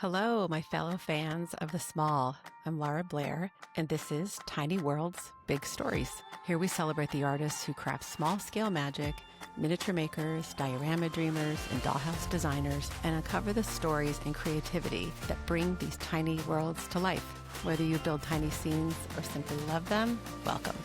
Hello, my fellow fans of the small. I'm Laura Blair, and this is Tiny Worlds, Big Stories. Here we celebrate the artists who craft small-scale magic, miniature makers, diorama dreamers, and dollhouse designers, and uncover the stories and creativity that bring these tiny worlds to life. Whether you build tiny scenes or simply love them, welcome.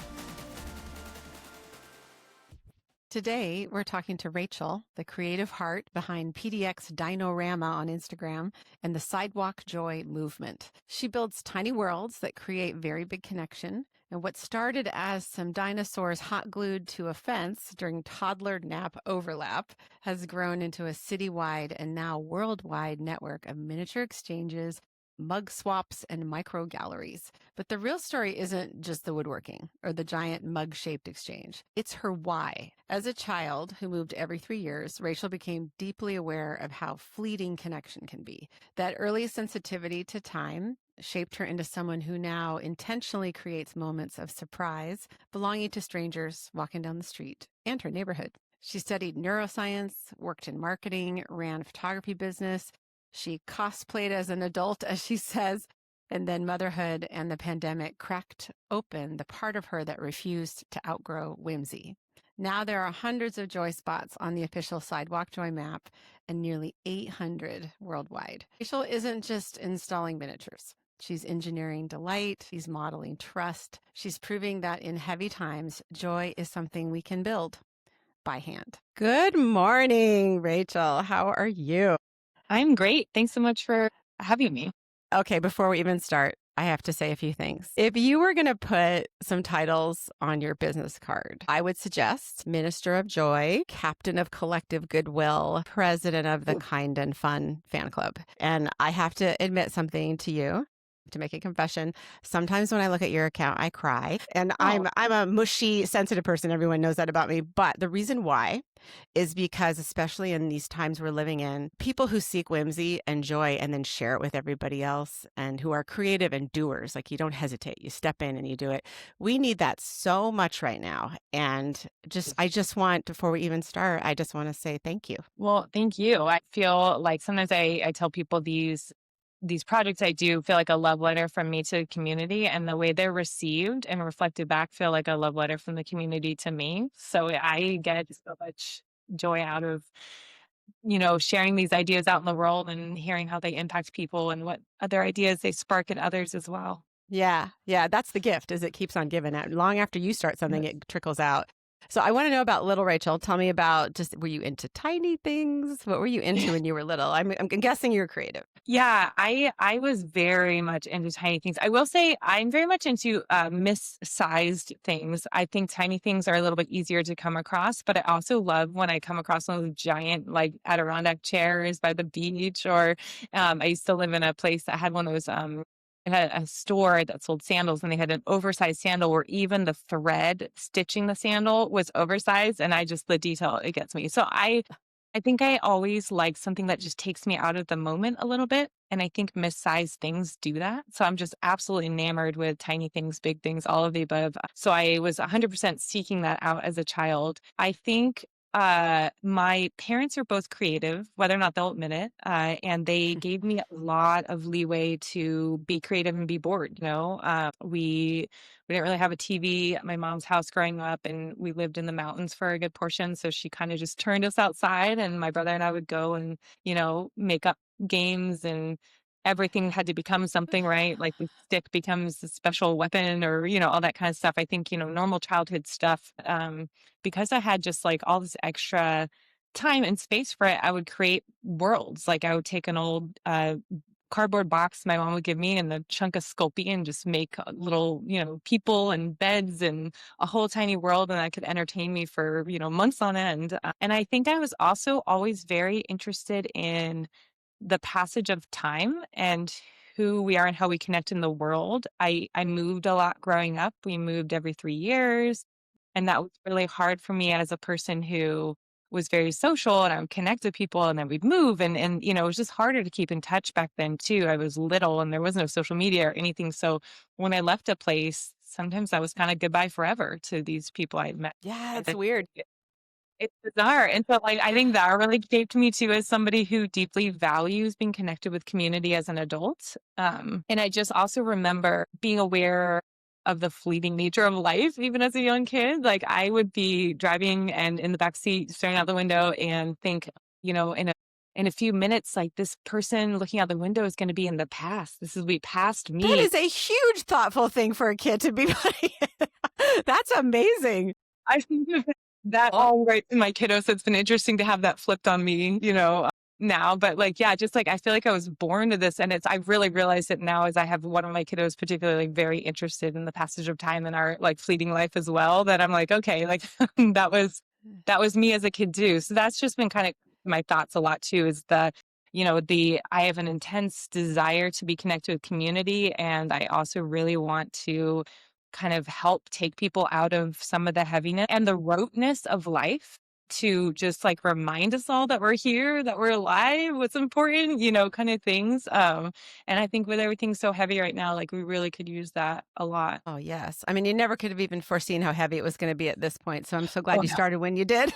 Today, we're talking to Rachael, the creative heart behind PDXDinorama on Instagram and the Sidewalk Joy movement. She builds tiny worlds that create very big connection. And what started as some dinosaurs hot glued to a fence during toddler nap overlap has grown into a citywide and now worldwide network of miniature exchanges, mug swaps, and micro galleries. But the real story isn't just the woodworking or the giant mug-shaped exchange. It's her why. As a child who moved every 3 years, Rachael became deeply aware of how fleeting connection can be. That early sensitivity to time shaped her into someone who now intentionally creates moments of surprise belonging to strangers walking down the street and her neighborhood. She studied neuroscience, worked in marketing, ran a photography business. She cosplayed as an adult, as she says, and then motherhood and the pandemic cracked open the part of her that refused to outgrow Whimsy. Now there are hundreds of joy spots on the official Sidewalk Joy map and nearly 800 worldwide. Rachael isn't just installing miniatures. She's engineering delight. She's modeling trust. She's proving that in heavy times, joy is something we can build by hand. Good morning, Rachael. How are you? I'm great. Thanks so much for having me. Okay, before we even start, I have to say a few things. If you were going to put some titles on your business card, I would suggest Minister of Joy, Captain of Collective Goodwill, President of the Kind and Fun Fan Club. And I have to admit something to you. To make a confession, sometimes when I look at your account, I cry, and I'm a mushy, sensitive person. Everyone knows that about me. But the reason why is because, especially in these times we're living in, people who seek whimsy and joy and then share it with everybody else, and who are creative and doers, like you don't hesitate, you step in and you do it. We need that so much right now. And I just want, before we even start, I just want to say thank you. Well, thank you. I feel like sometimes I tell people these projects I do feel like a love letter from me to the community, and the way they're received and reflected back feel like a love letter from the community to me. So I get so much joy out of, sharing these ideas out in the world and hearing how they impact people and what other ideas they spark in others as well. Yeah, that's the gift, is it keeps on giving. Long after you start something, it trickles out. So I want to know about little Rachael. Tell me about were you into tiny things? What were you into when you were little? I'm guessing you're creative. Yeah, I was very much into tiny things. I will say I'm very much into missized things. I think tiny things are a little bit easier to come across, but I also love when I come across one of those giant like Adirondack chairs by the beach. Or I used to live in a place that had one of those. It had a store that sold sandals, and they had an oversized sandal where even the thread stitching the sandal was oversized, and the detail, it gets me. So I think I always like something that just takes me out of the moment a little bit. And I think missized things do that. So I'm just absolutely enamored with tiny things, big things, all of the above. So I was 100% seeking that out as a child. I think my parents are both creative, whether or not they'll admit it. And they gave me a lot of leeway to be creative and be bored. We didn't really have a TV at my mom's house growing up, and we lived in the mountains for a good portion. So she kind of just turned us outside, and my brother and I would go and, make up games, and everything had to become something, right? Like the stick becomes a special weapon, or, all that kind of stuff. I think, normal childhood stuff. Because I had just like all this extra time and space for it, I would create worlds. Like I would take an old cardboard box my mom would give me and a chunk of Sculpey and just make little, people and beds and a whole tiny world, and that could entertain me for, months on end. And I think I was also always very interested in the passage of time and who we are and how we connect in the world. I moved a lot growing up. We moved every 3 years. And that was really hard for me as a person who was very social, and I would connect with people, and then we'd move. And it was just harder to keep in touch back then too. I was little and there was no social media or anything. So when I left a place, sometimes that was kind of goodbye forever to these people I had met. Yeah, it's weird. It's bizarre. And so like I think that really shaped me too as somebody who deeply values being connected with community as an adult. And I just also remember being aware of the fleeting nature of life, even as a young kid. Like I would be driving and in the back seat, staring out the window and think, in a few minutes, like this person looking out the window is going to be in the past. This will be past That me. is a huge thoughtful thing for a kid to be playing. That's amazing. I think of that all right in my kiddos. It's been interesting to have that flipped on me, now. But like, yeah, just like I feel like I was born to this. And I really realized it now as I have one of my kiddos particularly very interested in the passage of time and our like fleeting life as well, that I'm like, okay, like that was me as a kid too. So that's just been kind of my thoughts a lot too, is I have an intense desire to be connected with community. And I also really want to kind of help take people out of some of the heaviness and the roteness of life, to just like remind us all that we're here, that we're alive, what's important, kind of things. And I think with everything so heavy right now, like we really could use that a lot. Oh, yes. I mean, you never could have even foreseen how heavy it was going to be at this point. So I'm so glad Oh you no. started when you did,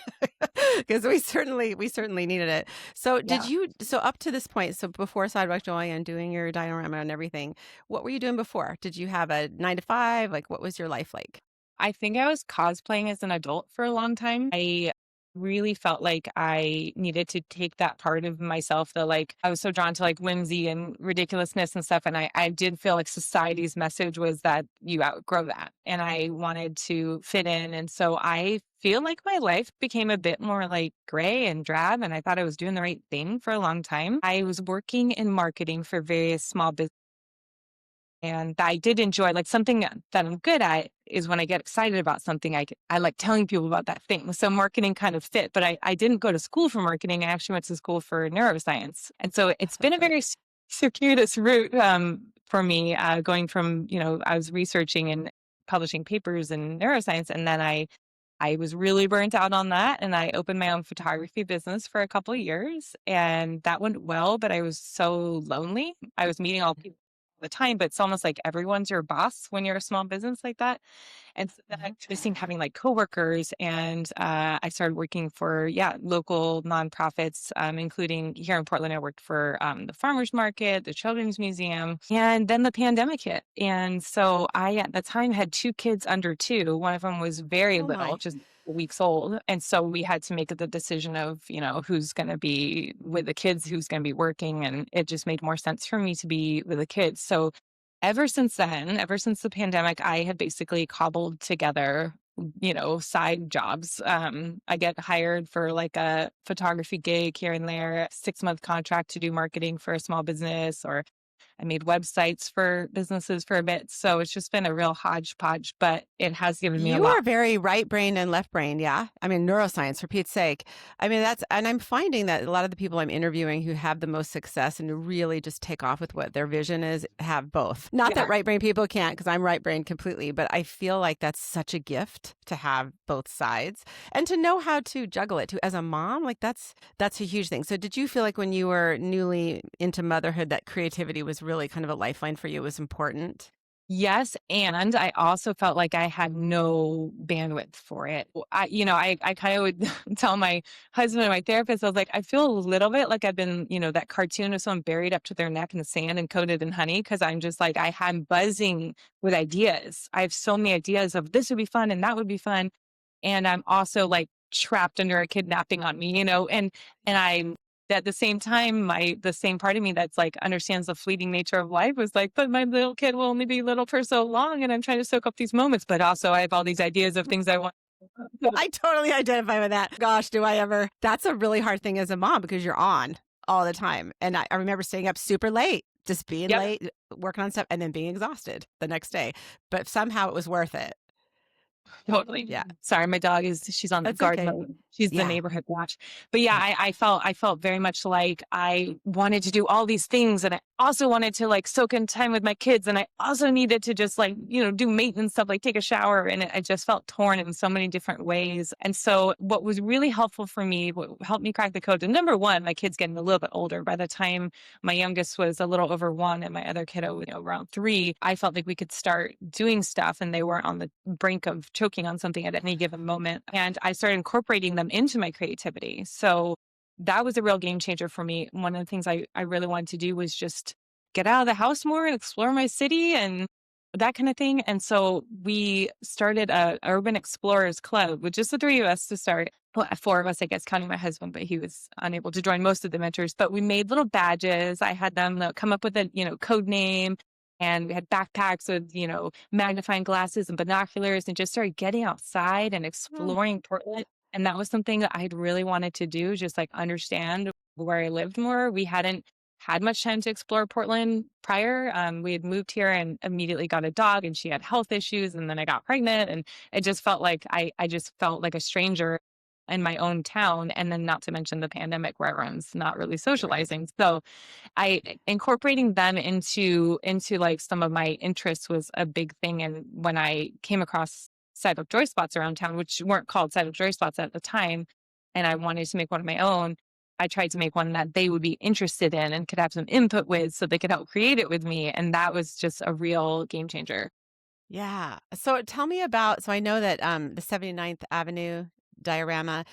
because we certainly needed it. So Yeah. so up to this point, so before Sidewalk Joy and doing your diorama and everything, what were you doing before? Did you have a 9 to 5? Like, what was your life like? I think I was cosplaying as an adult for a long time. I really felt like I needed to take that part of myself that like I was so drawn to like whimsy and ridiculousness and stuff. And I did feel like society's message was that you outgrow that. And I wanted to fit in. And so I feel like my life became a bit more like gray and drab. And I thought I was doing the right thing for a long time. I was working in marketing for various small businesses. And I did enjoy like something that I'm good at is when I get excited about something, I like telling people about that thing. So marketing kind of fit, but I didn't go to school for marketing. I actually went to school for neuroscience. And so it's been a very circuitous route for me, going from, I was researching and publishing papers in neuroscience. And then I was really burnt out on that. And I opened my own photography business for a couple of years, and that went well, but I was so lonely. I was meeting all people the time, but it's almost like everyone's your boss when you're a small business like that. And so then I started seeing having like coworkers, and I started working for local nonprofits, including here in Portland. I worked for the farmers market, the children's museum, and then the pandemic hit. And so I at the time had two kids under two. One of them was very Oh little, my. just weeks old. And so we had to make the decision of, who's going to be with the kids, who's going to be working. And it just made more sense for me to be with the kids. So ever since then, ever since the pandemic, I had basically cobbled together, side jobs. I get hired for like a photography gig here and there, 6-month contract to do marketing for a small business, or I made websites for businesses for a bit. So it's just been a real hodgepodge, but it has given me a You lot. are very right brain and left brain, yeah? I mean, neuroscience, for Pete's sake. I mean, and I'm finding that a lot of the people I'm interviewing who have the most success and really just take off with what their vision is have both. Not that right brain people can't, because I'm right brain completely, but I feel like that's such a gift to have both sides and to know how to juggle it too. As a mom, like that's a huge thing. So did you feel like when you were newly into motherhood that creativity was really kind of a lifeline for you? It was important? Yes, and I also felt like I had no bandwidth for it. I kind of would tell my husband and my therapist, I was like, I feel a little bit like I've been, that cartoon of someone buried up to their neck in the sand and coated in honey, because I'm just like, I'm buzzing with ideas. I have so many ideas of this would be fun and that would be fun. And I'm also like trapped under a kidnapping on me, and I'm at the same time, the same part of me that's like understands the fleeting nature of life was like, but my little kid will only be little for so long, and I'm trying to soak up these moments. But also, I have all these ideas of things I want. I totally identify with that. Gosh, do I ever. That's a really hard thing as a mom because you're on all the time. And I remember staying up super late, just being Yep. late, working on stuff, and then being exhausted the next day. But somehow it was worth it. Totally. Yeah. Sorry, my dog she's on That's guard okay. mode. She's the Yeah. neighborhood watch. But yeah, I felt very much like I wanted to do all these things, and I also wanted to like soak in time with my kids, and I also needed to just like, do maintenance stuff, like take a shower. And I just felt torn in so many different ways. And so what was really helpful for me, what helped me crack the code, and number one, my kid's getting a little bit older. By the time my youngest was a little over 1 and my other kiddo, around 3, I felt like we could start doing stuff, and they weren't on the brink of choking on something at any given moment. And I started incorporating them into my creativity. So that was a real game changer for me. One of the things I really wanted to do was just get out of the house more and explore my city and that kind of thing. And so we started a urban explorers club with just the three of us to start. Well, four of us, I guess, counting my husband, but he was unable to join most of the adventures. But we made little badges. I had them come up with a, code name. And we had backpacks with, magnifying glasses and binoculars and just started getting outside and Mm. exploring Portland. And that was something that I had really wanted to do, just like understand where I lived more. We hadn't had much time to explore Portland prior. We had moved here and immediately got a dog, and she had health issues. And then I got pregnant, and it just felt like I just felt like a stranger in my own town. And then, not to mention the pandemic, where everyone's not really Right. socializing. So, I incorporating them into like some of my interests was a big thing. And when I came across Sidewalk Joy spots around town, which weren't called Sidewalk Joy spots at the time, and I wanted to make one of my own, I tried to make one that they would be interested in and could have some input with so they could help create it with me. And that was just a real game changer. Yeah. So tell me about, so I know that the 79th Avenue diorama,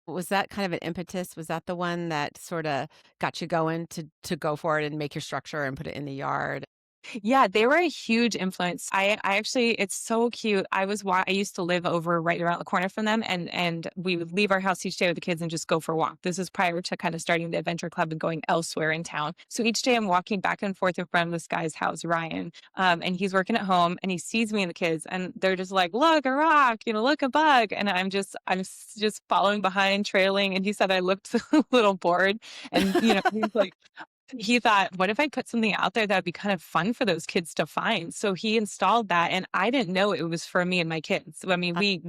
was that kind of an impetus? Was that the one that sort of got you going to go for it and make your structure and put it in the yard? Yeah, they were a huge influence. I actually, it's so cute. I used to live over right around the corner from them, and we would leave our house each day with the kids and just go for a walk. This is prior to kind of starting the adventure club and going elsewhere in town. So each day I'm walking back and forth in front of this guy's house, Ryan, and he's working at home, and he sees me and the kids, and they're just like, "Look, a rock, look, a bug," and I'm just following behind, trailing. And he said I looked a little bored, and he's like, he thought, what if I put something out there that would be kind of fun for those kids to find? So he installed that, and I didn't know it was for me and my kids. I mean, Uh, we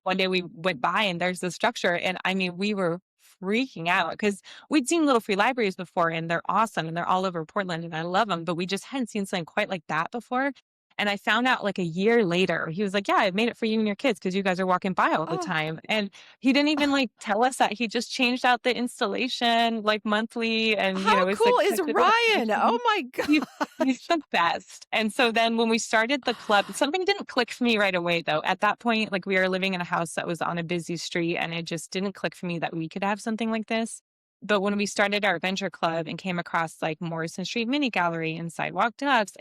one day we went by and there's the structure, and I mean, we were freaking out because we'd seen little free libraries before, and they're awesome, and they're all over Portland, and I love them, but we just hadn't seen something quite like that before. And I found out like a year later, he was like, "Yeah, I made it for you and your kids because you guys are walking by all the oh, time." And he didn't even like tell us that. He just changed out the installation like monthly, and how it's cool is expected Ryan? Oh notification. my He's God. he's the best. And so then when we started the club, something didn't click for me right away though. At that point, like we were living in a house that was on a busy street, and it just didn't click for me that we could have something like this. But when we started our adventure club and came across like Morrison Street Mini Gallery and Sidewalk Ducks,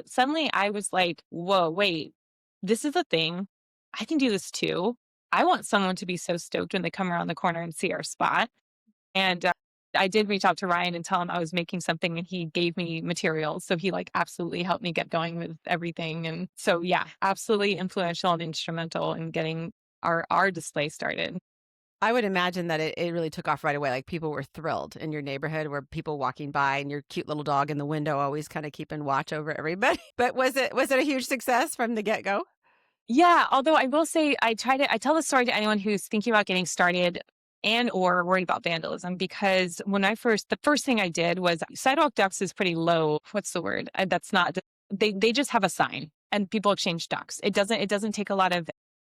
suddenly I was like, whoa, wait, this is a thing. I can do this too. I want someone to be so stoked when they come around the corner and see our spot. And I did reach out to Ryan and tell him I was making something, and he gave me materials. So he like absolutely helped me get going with everything. And so, yeah, absolutely influential and instrumental in getting our display started. I would imagine that it really took off right away. Like people were thrilled in your neighborhood where people walking by and your cute little dog in the window always kind of keeping watch over everybody. But was it a huge success from the get-go? Yeah, although I will say I tell the story to anyone who's thinking about getting started and or worried about vandalism, because the first thing I did was sidewalk ducks is pretty low. What's the word? That's not they just have a sign and people exchange ducks. It doesn't take a lot of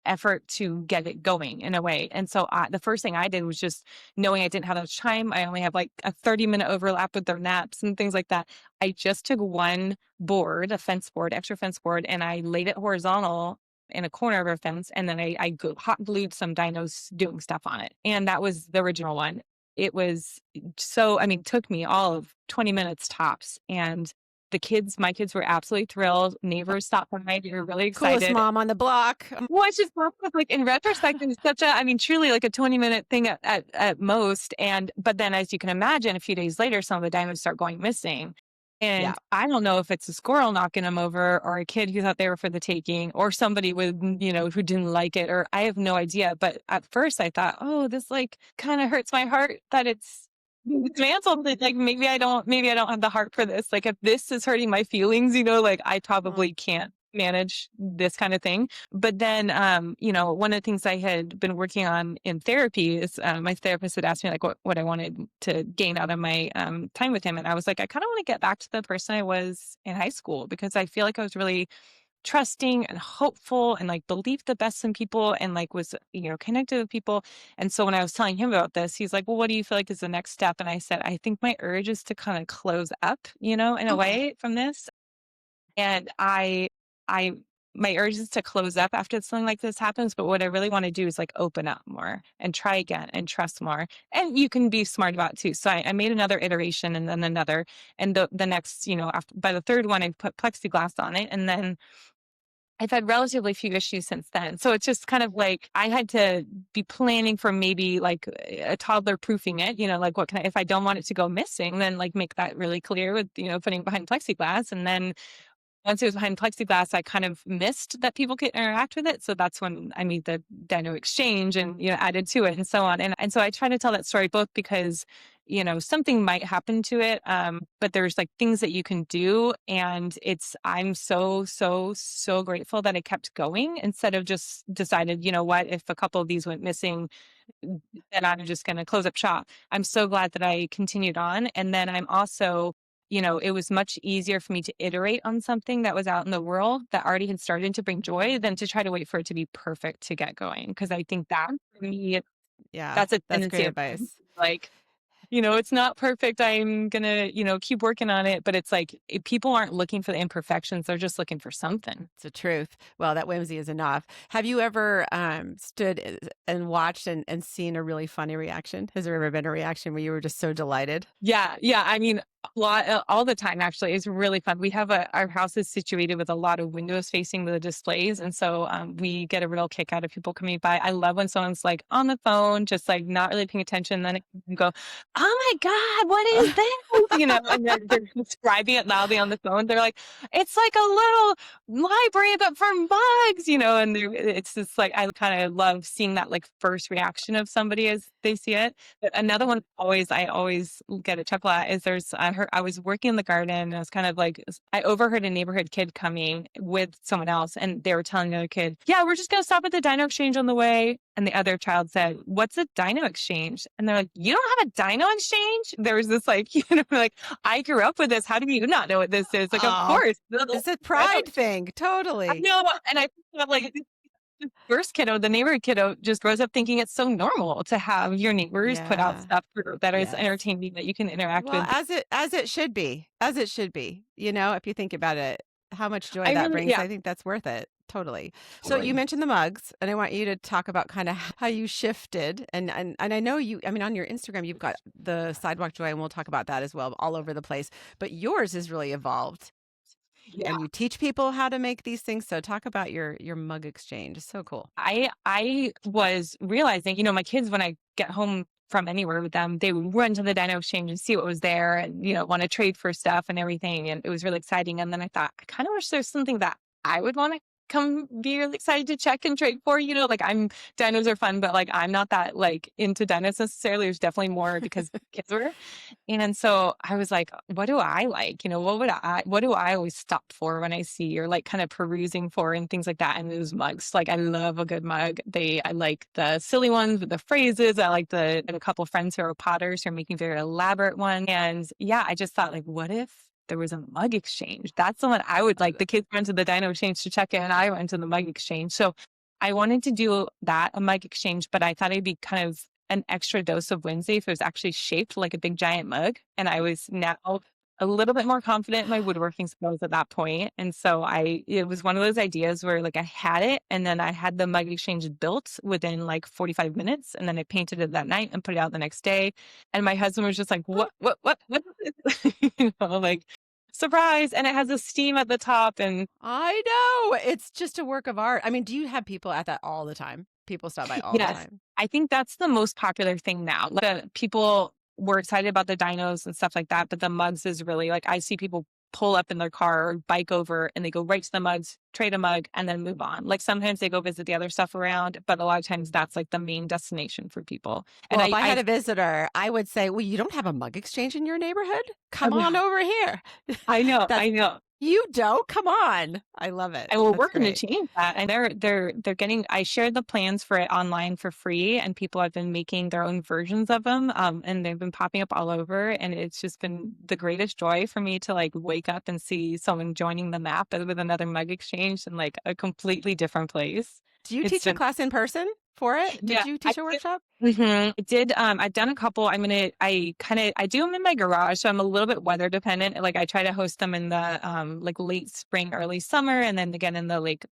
effort to get it going in a way. And so the first thing I did was just knowing I didn't have much time. I only have like a 30-minute overlap with their naps and things like that. I just took one board, a fence board, extra fence board, and I laid it horizontal in a corner of our fence. And then hot glued some dinos doing stuff on it. And that was the original one. It was I mean, took me all of 20 minutes tops. And my kids were absolutely thrilled. Neighbors stopped by. They were really Coolest excited. mom on the block. Well, it's just perfect. Like in retrospect, it's I mean, truly like a 20-minute thing at most. But then as you can imagine, a few days later, some of the diamonds start going missing. Yeah. And I don't know if it's a squirrel knocking them over or a kid who thought they were for the taking or somebody who didn't like it, or I have no idea. But at first I thought, oh, this like kind of hurts my heart that it's dismantled. Like maybe I don't have the heart for this. Like if this is hurting my feelings, like I Mm. probably can't manage this kind of thing. But then, one of the things I had been working on in therapy is my therapist had asked me like what I wanted to gain out of my time with him. And I was like, I kind of want to get back to the person I was in high school, because I feel like I was really trusting and hopeful and like believed the best in people and like was, connected with people. And so when I was telling him about this, he's like, well, what do you feel like is the next step? And I said, I think my urge is to kind of close up, in a Okay. way from this. And I my urge is to close up after something like this happens, but what I really want to do is like open up more and try again and trust more. And you can be smart about it too. So I made another iteration and then another, and the next, after by the third one, I put plexiglass on it, and then I've had relatively few issues since then. So it's just kind of like I had to be planning for maybe like a toddler proofing it, like what can I, if I don't want it to go missing, then like make that really clear with, putting it behind plexiglass. And then once it was behind plexiglass, I kind of missed that people could interact with it. So that's when I made the Dino Exchange and, added to it and so on. And so I try to tell that story both because, something might happen to it. But there's like things that you can do. And I'm so, so, so grateful that I kept going instead of just decided, what, if a couple of these went missing, then I'm just going to close up shop. I'm so glad that I continued on. And then I'm also, it was much easier for me to iterate on something that was out in the world that already had started to bring joy than to try to wait for it to be perfect to get going. Cause I think that for me, Yeah, that's a that's tendency great of advice. like, it's not perfect. I'm gonna, keep working on it. But it's like people aren't looking for the imperfections. They're just looking for something. It's the truth. Well, that whimsy is enough. Have you ever stood and watched and seen a really funny reaction? Has there ever been a reaction where you were just so delighted? Yeah, yeah. I mean, a lot, all the time. Actually, it's really fun. We have our house is situated with a lot of windows facing the displays, and so we get a real kick out of people coming by. I love when someone's like on the phone, just like not really paying attention. Then it can go, "Oh my God, what is this?" And they're describing it loudly on the phone. They're like, "It's like a little library, but for mugs," And it's just like I kind of love seeing that like first reaction of somebody as they see it. But another one I always get a chuckle at is I was working in the garden and I was kind of like, I overheard a neighborhood kid coming with someone else and they were telling the other kid, yeah, we're just going to stop at the Dino Exchange on the way. And the other child said, what's a Dino Exchange? And they're like, you don't have a Dino Exchange? There was this like, like, I grew up with this. How do you not know what this is? Like, of Oh, course. it's a pride thing. I Totally. know. And I felt like the first kiddo, the neighborhood kiddo, just grows up thinking it's so normal to have your neighbors put out Yeah. stuff that is Yes. entertaining that you can interact Well, with. as it should be. As it should be. If you think about it, how much joy I that really, brings, yeah, I think that's worth it. Totally. So you totally. mentioned the mugs, and I want you to talk about kind of how you shifted. And I know I mean, on your Instagram, you've got the Sidewalk Joy, and we'll talk about that as well, all over the place. But yours is really evolved, Yeah. and you teach people how to make these things. So talk about your mug exchange. It's so cool. I was realizing, my kids, when I get home from anywhere with them, they would run to the Dino Exchange and see what was there and, want to trade for stuff and everything. And it was really exciting. And then I thought, I kind of wish there's something that I would want to come be really excited to check and trade for, like dinos are fun, but like I'm not that like into dinos necessarily. There's definitely more because kids were. And so I was like, what do I like? What do I always stop for when I see or like kind of perusing for and things like that? And those mugs, like I love a good mug. I like the silly ones with the phrases. I like I have a couple of friends who are potters who are making very elaborate ones. And yeah, I just thought like, what if there was a mug exchange? That's the one I would like. The kids went to the Dino Exchange to check in and I went to the mug exchange. So I wanted to do that, a mug exchange, but I thought it'd be kind of an extra dose of whimsy if it was actually shaped like a big giant mug. And I was now a little bit more confident in my woodworking skills at that point. And so it was one of those ideas where like I had it and then I had the mug exchange built within like 45 minutes. And then I painted it that night and put it out the next day. And my husband was just like, what is this? Like surprise. And it has a steam at the top. And I know. It's just a work of art. I mean, do you have people at that all the time? People stop by all the yes, time. I think that's the most popular thing now. Like, people were excited about the dinos and stuff like that, but the mugs is really like I see people pull up in their car or bike over and they go right to the mugs, trade a mug, and then move on. Like sometimes they go visit the other stuff around, but a lot of times that's like the main destination for people. And Well, if I had a visitor, I would say, well, you don't have a mug exchange in your neighborhood? Come on over here. I know, That's I know. You don't? Come on. I love it. And we're That's working to great. change that. And they're getting. I shared the plans for it online for free, and people have been making their own versions of them. And they've been popping up all over, and it's just been the greatest joy for me to like wake up and see someone joining the map with another mug exchange in like a completely different place. Do you It's teach a been class in person? for it? Did Yeah, you I teach a did. workshop? I did. I've done a couple. I do them in my garage, so I'm a little bit weather dependent. Like I try to host them in the like late spring, early summer, and then again in the like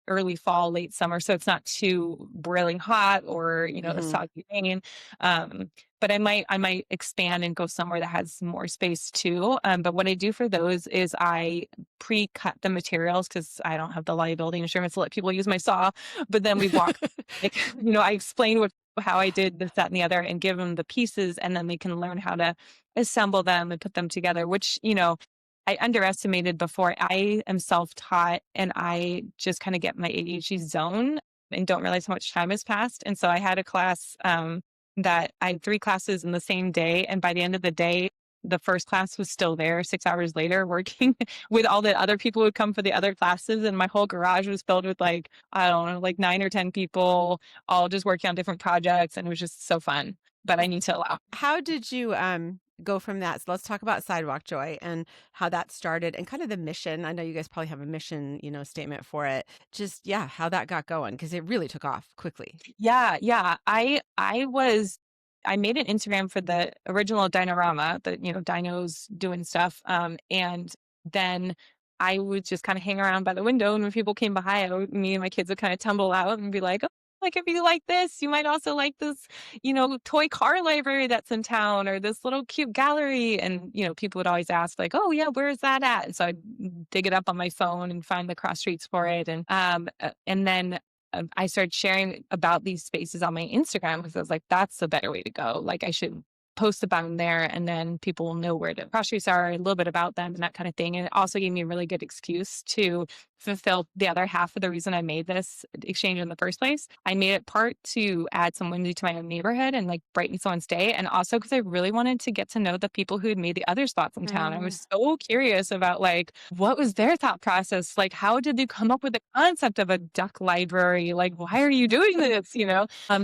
early fall, late summer, so it's not too boiling hot or Hmm. soggy rain. Um, but I might expand and go somewhere that has more space too. But what I do for those is I pre-cut the materials because I don't have the liability insurance to let people use my saw. But then we walk like, I explain how I did this, that, and the other, and give them the pieces, and then they can learn how to assemble them and put them together, which, I underestimated before. I am self-taught and I just kind of get my ADHD zone and don't realize how much time has passed. And so I had a class that I had 3 classes in the same day. And by the end of the day, the first class was still there 6 hours later working with all the other people who would come for the other classes. And my whole garage was filled with like, I don't know, like 9 or 10 people all just working on different projects. And it was just so fun. But I need to allow. How did you go from that? So let's talk about Sidewalk Joy and how that started and kind of the mission. I know you guys probably have a mission, statement for it. Just yeah, how that got going because it really took off quickly. Yeah, yeah. I made an Instagram for the original Dinorama, the dinos doing stuff. And then I would just kind of hang around by the window, and when people came by, me and my kids would kind of tumble out and be like, "Oh, like if you like this, you might also like this, toy car library that's in town, or this little cute gallery." And people would always ask, like, "Oh yeah, where is that at?" And so I'd dig it up on my phone and find the cross streets for it, and then I started sharing about these spaces on my Instagram because I was like, that's a better way to go. Like I should post about them there, and then people will know where the cross streets are, a little bit about them and that kind of thing. And it also gave me a really good excuse to fulfill the other half of the reason I made this exchange in the first place. I made it part to add some whimsy to my own neighborhood and like brighten someone's day. And also because I really wanted to get to know the people who had made the other spots in town. I Mm. was so curious about like, what was their thought process? Like, how did you come up with the concept of a duck library? Like, why are you doing this?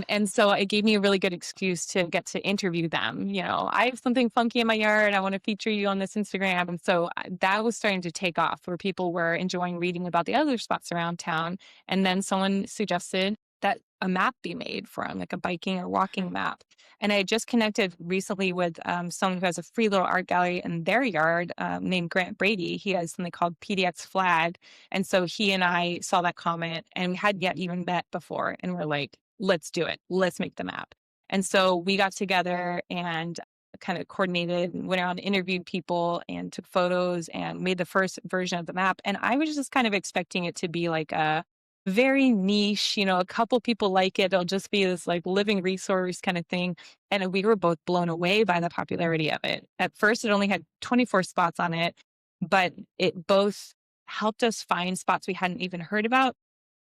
And so it gave me a really good excuse to get to interview them. I have something funky in my yard. I want to feature you on this Instagram. And so that was starting to take off where people were enjoying reading about the other spots around town. And then someone suggested that a map be made for them, like a biking or walking map. And I had just connected recently with someone who has a free little art gallery in their yard named Grant Brady. He has something called PDX Flag. And so he and I saw that comment, and we hadn't yet even met before. And we're like, let's do it. Let's make the map. And so we got together and kind of coordinated and went around and interviewed people and took photos and made the first version of the map. And I was just kind of expecting it to be like a very niche, a couple people like it. It'll just be this like living resource kind of thing. And we were both blown away by the popularity of it. At first, it only had 24 spots on it, but it both helped us find spots we hadn't even heard about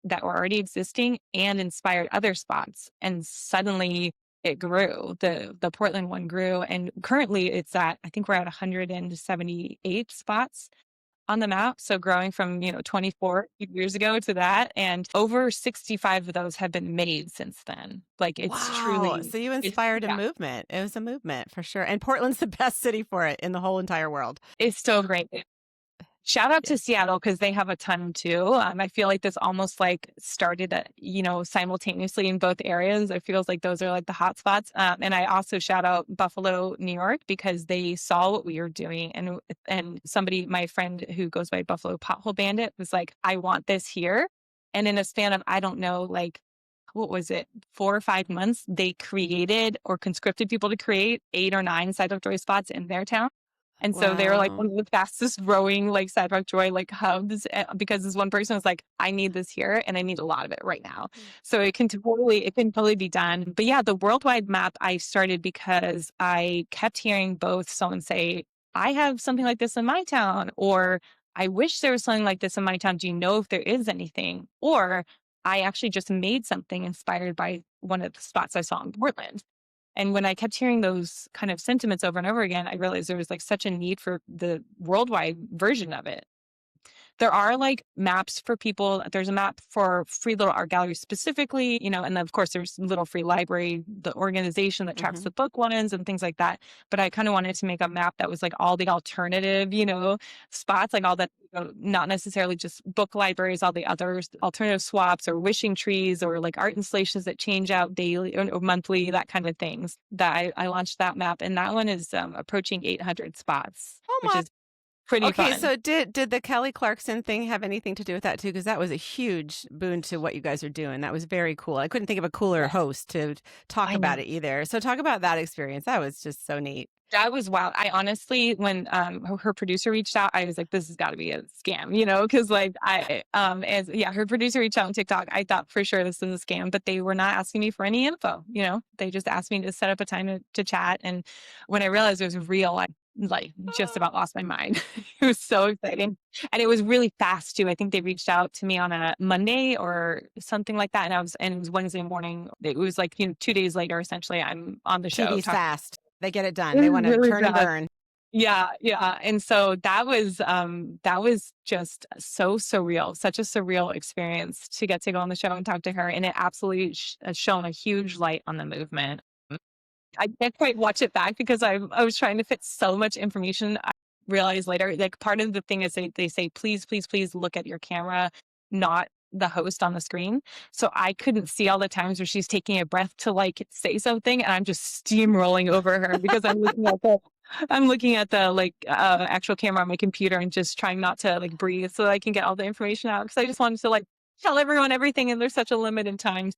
that were already existing and inspired other spots. And suddenly it grew. The Portland one grew. And currently it's at, I think we're at 178 spots on the map. So growing from, 24 years ago to that. And over 65 of those have been made since then. Like it's Wow. truly, So you inspired a yeah, movement. It was a movement for sure. And Portland's the best city for it in the whole entire world. it's so great. Shout out Yeah. to Seattle because they have a ton too. I feel like this almost like started, simultaneously in both areas. It feels like those are like the hot spots. And I also shout out Buffalo, New York, because they saw what we were doing, and somebody, my friend who goes by Buffalo Pothole Bandit, was like, I want this here. And in a span of I don't know, like what was it, 4 or 5 months, they created or conscripted people to create 8 or 9 Sidewalk Joy spots in their town. And so they were like Wow. one of the fastest growing like Sidewalk Joy like hubs because this one person was like, I need this here and I need a lot of it right now. So it can totally be done. But yeah, the worldwide map I started because I kept hearing both someone say, I have something like this in my town, or I wish there was something like this in my town. Do you know if there is anything? Or I actually just made something inspired by one of the spots I saw in Portland. And when I kept hearing those kind of sentiments over and over again, I realized there was like such a need for the worldwide version of it. There are like maps for people. There's a map for free little art galleries specifically, and then of course there's little free library, the organization that tracks Hmm. the book ones and things like that. But I kind of wanted to make a map that was like all the alternative, spots, like all that, not necessarily just book libraries, all the others, alternative swaps or wishing trees or like art installations that change out daily or monthly, that kind of things. That I launched that map, and that one is approaching 800 spots, Oh which my. is pretty Okay, fun. so did the Kelly Clarkson thing have anything to do with that too? Because that was a huge boon to what you guys are doing. That was very cool. I couldn't think of a cooler Yes, host to talk I about know. it either. So talk about that experience. That was just so neat. That was wild. I honestly, when her producer reached out, I was like, "This has got to be a scam," because like as yeah, her producer reached out on TikTok. I thought for sure this is a scam, but they were not asking me for any info. They just asked me to set up a time to chat. And when I realized it was real, I like just about lost my mind. It was so exciting, and it was really fast too. I think they reached out to me on a Monday or something like that, and it was Wednesday morning. It was like 2 days later, essentially, I'm on the show TV's talking. fast. They get it It done. They was want to really turn and fast. burn. Yeah, yeah. And so that was just so surreal, such a surreal experience to get to go on the show and talk to her. And it absolutely has shown a huge light on the movement. I can't quite watch it back because I was trying to fit so much information. I realized later, like part of the thing is they say, please, please, please look at your camera, not the host on the screen. So I couldn't see all the times where she's taking a breath to like say something, and I'm just steamrolling over her because I'm looking at the like actual camera on my computer and just trying not to like breathe so that I can get all the information out, because I just wanted to like tell everyone everything, and there's such a limited time.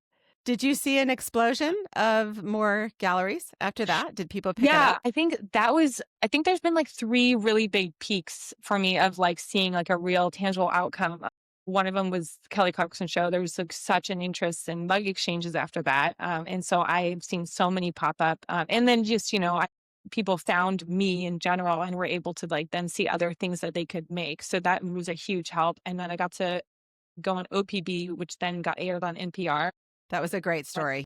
Did you see an explosion of more galleries after that? Did people pick it Yeah, up? I think there's been like three really big peaks for me of like seeing like a real tangible outcome. One of them was Kelly Clarkson show. There was like such an interest in mug exchanges after that. And so I've seen so many pop up. And then just, people found me in general and were able to like then see other things that they could make. So that was a huge help. And then I got to go on OPB, which then got aired on NPR. That was a great story.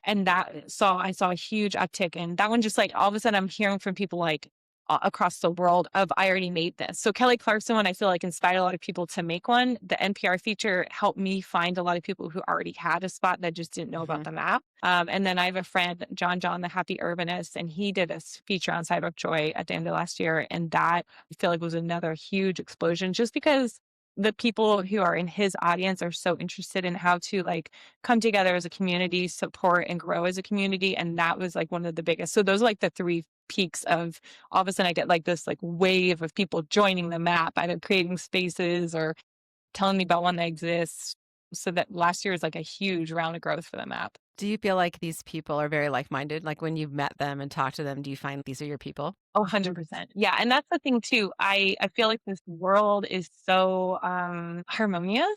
And I saw a huge uptick, and that one just like all of a sudden I'm hearing from people like across the world of I already made this. So Kelly Clarkson one I feel like inspired a lot of people to make one. The NPR feature helped me find a lot of people who already had a spot that just didn't know about Mhm. the map. And then I have a friend, John, the Happy Urbanist, and he did a feature on Sidewalk Joy at the end of last year, and that I feel like was another huge explosion just because the people who are in his audience are so interested in how to like come together as a community, support and grow as a community. And that was like one of the biggest. So those are like the three peaks of all of a sudden I get like this like wave of people joining the map, either creating spaces or telling me about one that exists. So that last year is like a huge round of growth for the map. Do you feel like these people are very like-minded? Like when you've met them and talked to them, do you find these are your people? Oh, 100%. Yeah, and that's the thing too. I feel like this world is so harmonious.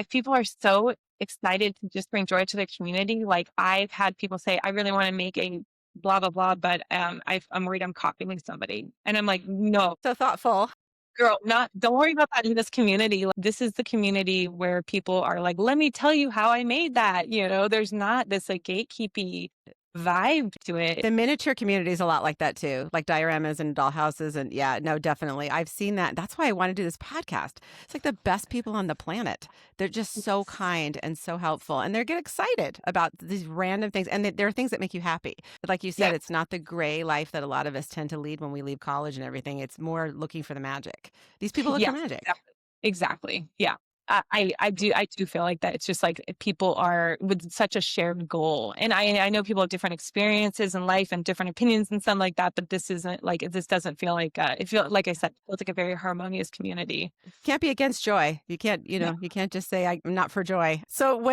People are so excited to just bring joy to their community. Like I've had people say, "I really want to make a blah blah blah," but I'm worried I'm copying somebody, and I'm like, "No, So thoughtful. girl, not. Don't worry about that in this community. Like, this is the community where people are like, let me tell you how I made that. There's not this like gatekeepy vibe to it. The miniature community is a lot like that too, like dioramas and dollhouses. And yeah, no, definitely. I've seen that. That's why I want to do this podcast. It's like the best people on the planet. They're just so kind and so helpful. And they get excited about these random things. And there are things that make you happy. But like you said, Yeah. it's not the gray life that a lot of us tend to lead when we leave college and everything. It's more looking for the magic. These people look for Yeah, magic. exactly. Exactly. Yeah. I do feel like that. It's just like people are with such a shared goal. And I know people have different experiences in life and different opinions and stuff like that, but this doesn't feel like it feels like I said, it feels like a very harmonious community. Can't be against joy. You can't, Yeah. you can't just say I'm not for joy. So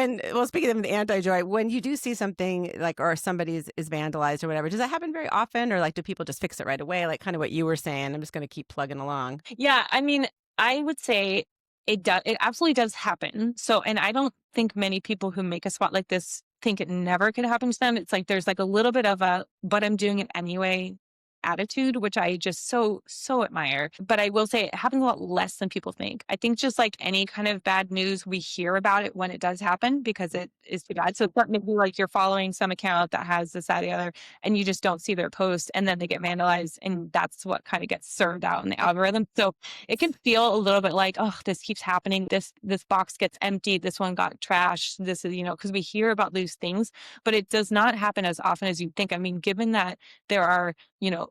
speaking of the anti-joy, when you do see something like, or somebody is vandalized or whatever, does that happen very often? Or like, do people just fix it right away? Like kind of what you were saying, I'm just going to keep plugging along. Yeah. I mean, I would say it absolutely does happen. So, and I don't think many people who make a spot like this think it never could happen to them. It's like, there's like a little bit of but I'm doing it anyway attitude, which I just so admire. But I will say it happens a lot less than people think. I think just like any kind of bad news, we hear about it when it does happen because it is too bad. So it's not maybe like you're following some account that has this, that, the other, and you just don't see their post and then they get vandalized, and that's what kind of gets served out in the algorithm. So it can feel a little bit like, oh, this keeps happening. This box gets emptied. This one got trashed. This is, because we hear about these things, but it does not happen as often as you think. I mean, given that there are,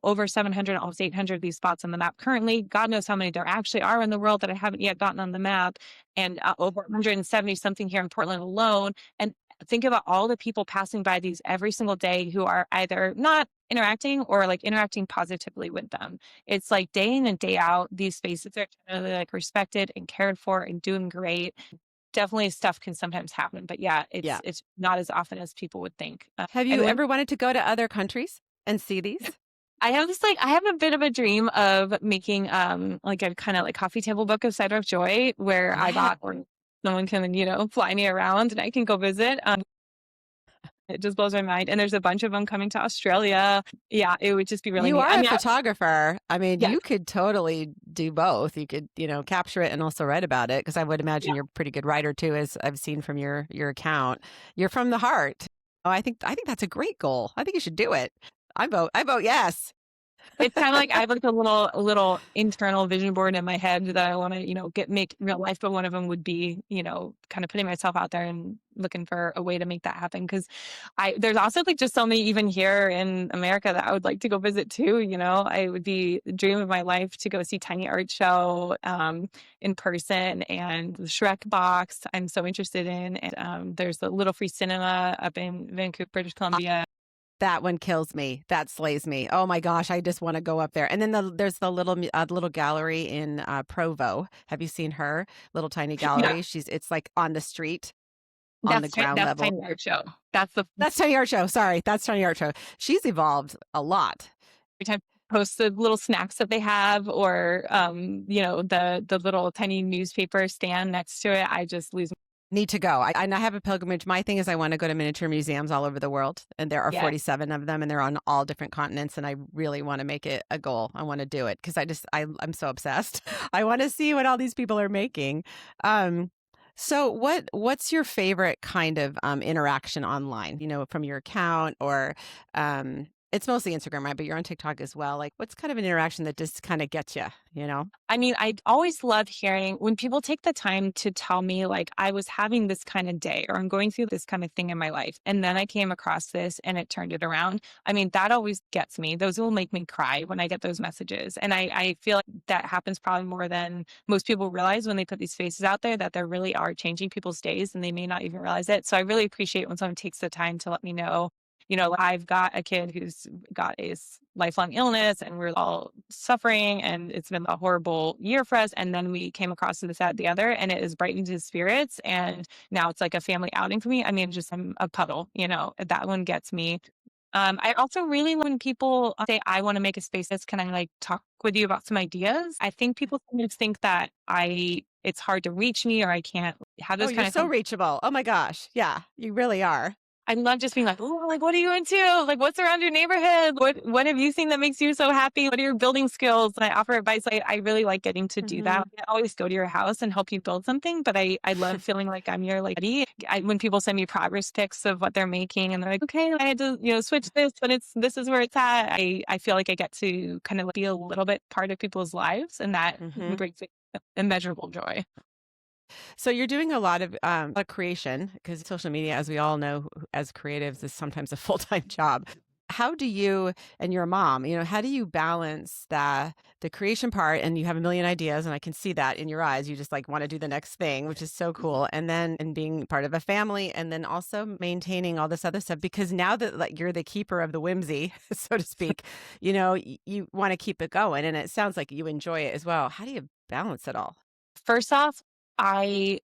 over 700, almost 800 of these spots on the map currently, God knows how many there actually are in the world that I haven't yet gotten on the map, and over 170 something here in Portland alone. And think about all the people passing by these every single day who are either not interacting or like interacting positively with them. It's like day in and day out, these spaces are generally like respected and cared for and doing great. Definitely stuff can sometimes happen, but yeah, it's not as often as people would think. Have you ever wanted to go to other countries and see these? I have I have a bit of a dream of making like a kind of like coffee table book of Sidewalk Joy where I got, or someone can, fly me around and I can go visit. It just blows my mind. And there's a bunch of them coming to Australia. Yeah, it would just be really You neat. are a photographer. I mean, Yeah. you could totally do both. You could, capture it and also write about it, because I would imagine you're a pretty good writer too, as I've seen from your account. You're from the heart. Oh, I think that's a great goal. I think you should do it. I vote yes. It's kind of like I have like a little internal vision board in my head that I want to, make real life. But one of them would be, kind of putting myself out there and looking for a way to make that happen. Because there's also like just so many even here in America that I would like to go visit too. I would be the dream of my life to go see Tiny Art Show in person, and the Shrek box I'm so interested in. And there's the Little Free Cinema up in Vancouver, British Columbia. That one kills me. That slays me. Oh my gosh, I just want to go up there. And then there's the little gallery in Provo. Have you seen her little tiny gallery? Yeah. It's like on the street, on the ground level. That's Tiny Art Show. That's Tiny Art Show. Sorry, that's Tiny Art Show. She's evolved a lot. Every time I post the little snacks that they have, or the little tiny newspaper stand next to it, I just lose. Need to go. I have a pilgrimage. My thing is I want to go to miniature museums all over the world, and there are 47 of them, and they're on all different continents, and I really want to make it a goal. I want to do it because I'm so obsessed. I want to see what all these people are making. So what's your favorite kind of interaction online, from your account, or it's mostly Instagram, right? But you're on TikTok as well. Like, what's kind of an interaction that just kind of gets you, I mean, I always love hearing when people take the time to tell me, like, I was having this kind of day, or I'm going through this kind of thing in my life, and then I came across this and it turned it around. I mean, that always gets me. Those will make me cry when I get those messages. And I feel like that happens probably more than most people realize when they put these faces out there, that they really are changing people's days and they may not even realize it. So I really appreciate when someone takes the time to let me know. I've got a kid who's got a lifelong illness and we're all suffering, and it's been a horrible year for us. And then we came across this, that, the other, and it has brightened his spirits. And now it's like a family outing for me. I mean, I'm a puddle, that one gets me. I also really, when people say, I want to make a space, can I like talk with you about some ideas? I think people sometimes think that it's hard to reach me, or I can't have this you're so reachable. Oh my gosh. Yeah, you really are. I love just being like, oh, like, what are you into? Like, what's around your neighborhood? What have you seen that makes you so happy? What are your building skills? And I offer advice. I really like getting to do that. I always go to your house and help you build something, but I love feeling like I'm your buddy. When people send me progress pics of what they're making, and they're like, okay, I had to, switch this, but this is where it's at. I feel like I get to kind of be a little bit part of people's lives, and that brings me immeasurable joy. So you're doing a lot of creation, because social media, as we all know, as creatives, is sometimes a full-time job. How do you, and your mom, how do you balance the creation part? And you have a million ideas, and I can see that in your eyes. You just like want to do the next thing, which is so cool. And then being part of a family, and then also maintaining all this other stuff, because now that like you're the keeper of the whimsy, so to speak, you want to keep it going, and it sounds like you enjoy it as well. How do you balance it all? First off, I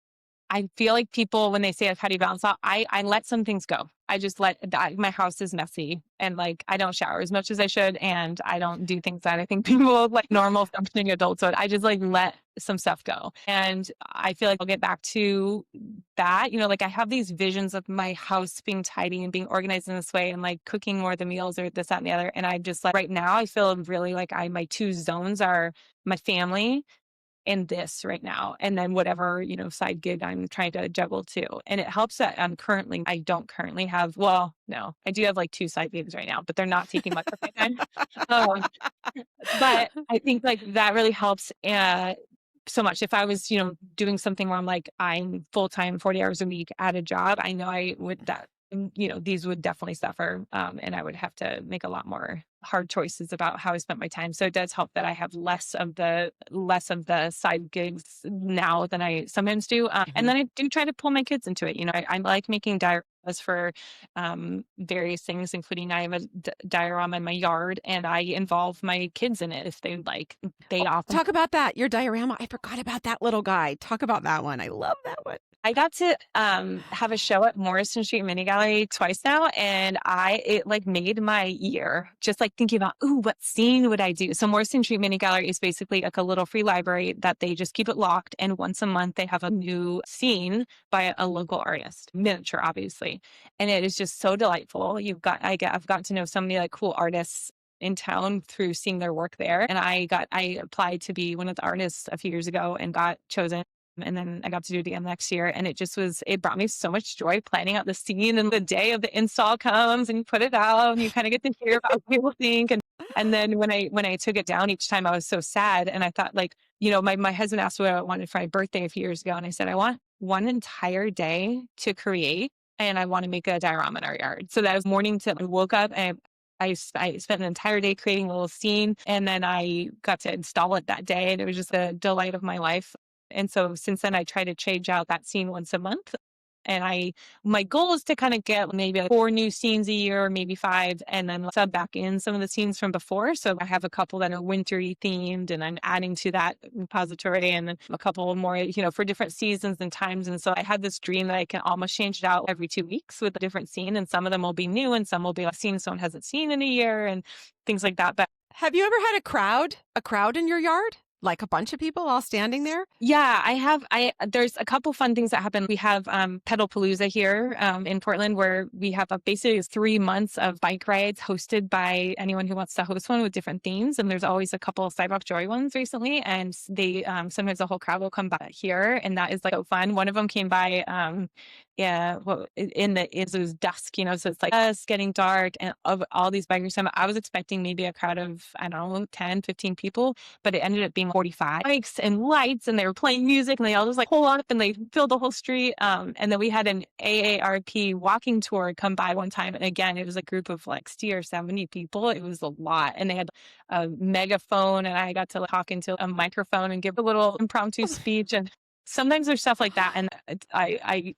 feel like people, when they say, like, how do you balance out? I let some things go. I just my house is messy, and like, I don't shower as much as I should. And I don't do things that I think people like normal functioning adults would. I just like let some stuff go. And I feel like I'll get back to that. Like I have these visions of my house being tidy and being organized in this way and like cooking more of the meals or this, that, and the other. And I just like right now, I feel really like my two zones are my family and this right now. And then whatever, side gig I'm trying to juggle too. And it helps that I don't currently have, well, no, I do have like two side gigs right now, but they're not taking much of my time. Um, but I think like that really helps so much. If I was, doing something where I'm like, I'm full time, 40 hours a week at a job, I know I would these would definitely suffer. And I would have to make a lot more hard choices about how I spent my time. So it does help that I have less of the side gigs now than I sometimes do. And then I do try to pull my kids into it. I like making dioramas for various things, including I have a diorama in my yard, and I involve my kids in it if they like. They often Talk about that. Your diorama. I forgot about that little guy. Talk about that one. I love that one. I got to have a show at Morrison Street Mini Gallery twice now, and it like made my year just like thinking about, ooh, what scene would I do? So Morrison Street Mini Gallery is basically like a little free library that they just keep it locked, and once a month they have a new scene by a local artist, miniature, obviously, and it is just so delightful. I've gotten to know so many like cool artists in town through seeing their work there, and I applied to be one of the artists a few years ago and got chosen. And then I got to do it again next year. And it brought me so much joy planning out the scene, and the day of the install comes and you put it out and you kind of get to hear about what people think. And then when I took it down each time, I was so sad. And I thought like, my husband asked what I wanted for my birthday a few years ago. And I said, I want one entire day to create, and I want to make a diorama in our yard. So that was morning till I woke up, and I spent an entire day creating a little scene, and then I got to install it that day, and it was just a delight of my life. And so since then, I try to change out that scene once a month. And my goal is to kind of get maybe like 4 new scenes a year, maybe 5, and then sub back in some of the scenes from before. So I have a couple that are wintry themed, and I'm adding to that repository, and then a couple more, for different seasons and times. And so I had this dream that I can almost change it out every 2 weeks with a different scene. And some of them will be new, and some will be like scenes someone hasn't seen in a year and things like that. But have you ever had a crowd in your yard? Like a bunch of people all standing there? Yeah, I have. There's a couple fun things that happen. We have Pedalpalooza here in Portland, where we have basically 3 months of bike rides hosted by anyone who wants to host one with different themes. And there's always a couple of Sidewalk Joy ones recently, and they sometimes the whole crowd will come by here, and that is like so fun. One of them came by. It was dusk, so it's like us getting dark, and of all these bikers, I was expecting maybe a crowd of, I don't know, 10, 15 people, but it ended up being 45 bikes and lights, and they were playing music, and they all just like pull up and they filled the whole street. And then we had an AARP walking tour come by one time, and again, it was a group of like 60 or 70 people. It was a lot, and they had a megaphone, and I got to talk into a microphone and give a little impromptu speech. And sometimes there's stuff like that, and I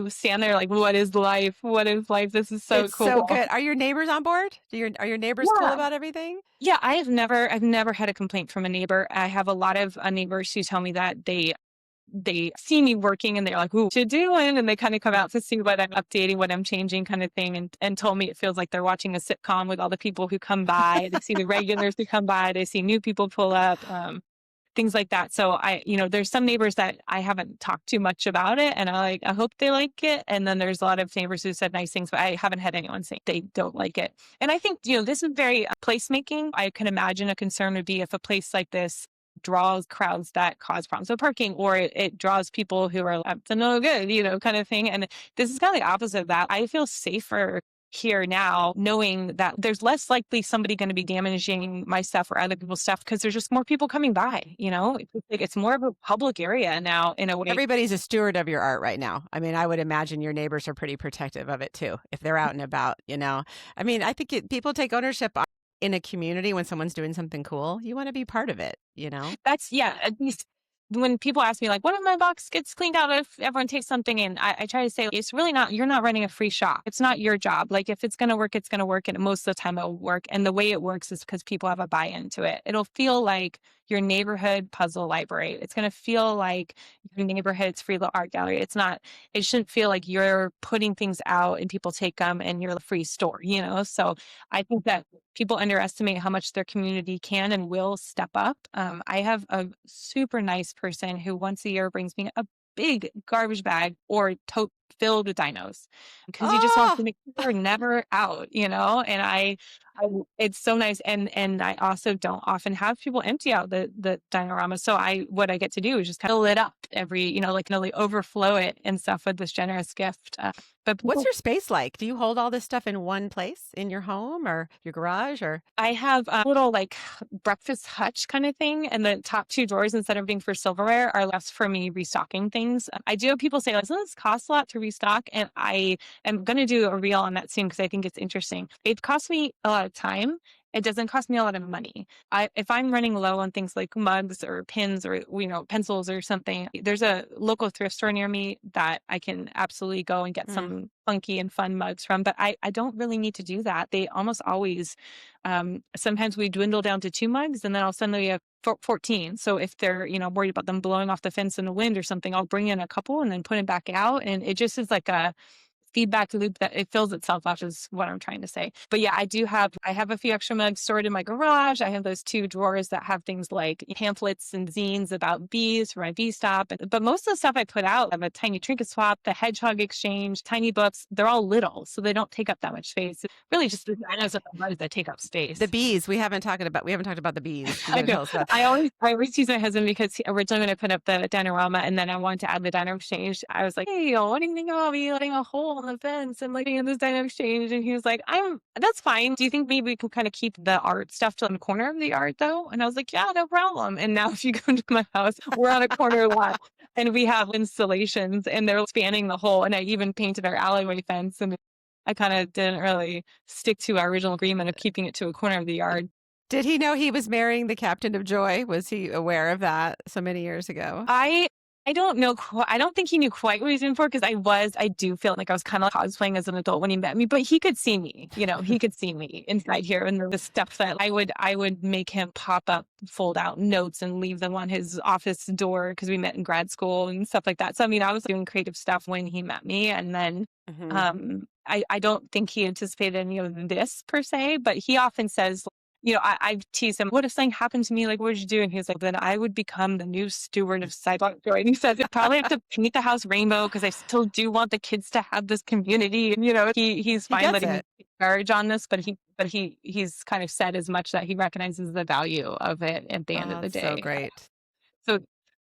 stand there like, what is life? What is life? This is so cool. So good. Are your neighbors on board? Are your neighbors cool about everything? Yeah, I've never had a complaint from a neighbor. I have a lot of neighbors who tell me that they see me working, and they're like, "Ooh, what you doing?" And they kind of come out to see what I'm updating, what I'm changing, kind of thing, and told me it feels like they're watching a sitcom with all the people who come by. They see the regulars who come by. They see new people pull up. Things like that. So there's some neighbors that I haven't talked too much about it, and I hope they like it. And then there's a lot of neighbors who said nice things, but I haven't had anyone say they don't like it. And I think, this is very placemaking. I can imagine a concern would be if a place like this draws crowds that cause problems with parking, or it draws people who are up to no good, kind of thing. And this is kind of the opposite of that. I feel safer here now, knowing that there's less likely somebody going to be damaging my stuff or other people's stuff, because there's just more people coming by. It's more of a public area now in a way. Everybody's a steward of your art right now. I mean, I would imagine your neighbors are pretty protective of it too, if they're out and about. I mean, I think people take ownership in a community when someone's doing something cool. You want to be part of it. That's at least. When people ask me like, what if my box gets cleaned out if everyone takes something in? I try to say, it's really not, you're not running a free shop. It's not your job. Like if it's going to work, it's going to work. And most of the time it'll work. And the way it works is because people have a buy-in to it. It'll feel like your neighborhood puzzle library. It's going to feel like your neighborhood's free little art gallery. It shouldn't feel like you're putting things out and people take them and you're the free store, So I think that people underestimate how much their community can and will step up. I have a super nice person who once a year brings me a big garbage bag or tote filled with dinos because he just wants Oh, to make sure they're never out, and I it's so nice. And I also don't often have people empty out the dinorama. So what I get to do is just kind of fill it up every, like really overflow it and stuff with this generous gift. But what's people your space like? Do you hold all this stuff in one place in your home or your garage or? I have a little like breakfast hutch kind of thing, and the top two drawers, instead of being for silverware, are left for me restocking things. I do have people say, like, "Doesn't this cost a lot to restock?" And I am going to do a reel on that soon because I think it's interesting. It costs me a lot of time. It doesn't cost me a lot of money. If I'm running low on things like mugs or pins or pencils or something, there's a local thrift store near me that I can absolutely go and get Mm. some funky and fun mugs from. But I don't really need to do that. They almost always sometimes we dwindle down to 2 mugs, and then I'll suddenly have 14. So if they're, worried about them blowing off the fence in the wind or something, I'll bring in a couple and then put it back out. And it just is like a feedback loop that it fills itself up is what I'm trying to say. But yeah, I have a few extra mugs stored in my garage. I have those 2 drawers that have things like pamphlets and zines about bees for my bee stop. But most of the stuff I put out, I have a tiny trinket swap, the hedgehog exchange, tiny books. They're all little, so they don't take up that much space. It's really just the dinos and the bugs that take up The space. bees, we haven't talked about the bees. You I gotta know. tell us about. I always tease my husband because originally when I put up the dinorama and then I wanted to add the Dino Exchange, I was like, "Hey, what do you think about me letting a hole in the fence and letting in this Dino Exchange?" And he was like, That's fine. Do you think maybe we can kind of keep the art stuff to the corner of the yard though?" And I was like, "Yeah, no problem." And now if you go to my house, we're on a corner lot and we have installations and they're spanning the whole. And I even painted our alleyway fence, and I kind of didn't really stick to our original agreement of keeping it to a corner of the yard. Did he know he was marrying the captain of joy? Was he aware of that so many years ago? I don't know. I don't think he knew quite what he was in for because I do feel like I was kind of cosplaying as an adult when he met me, but he could see me. He could see me inside here, and the stuff that I would make him pop up, fold out notes, and leave them on his office door because we met in grad school and stuff like that. So I mean, I was doing creative stuff when he met me, and then Mhm. I don't think he anticipated any of this per se, but he often says, I tease him, "What if something happened to me? Like, what would you do?" And he's like, "Then I would become the new steward of Sidewalk Joy." And he says, "I probably have to paint the house rainbow because I still do want the kids to have this community." And, he's He fine gets letting me it. take charge on this, but he's kind of said as much that he recognizes the value of it at the end of Oh, the that's so day. great. So,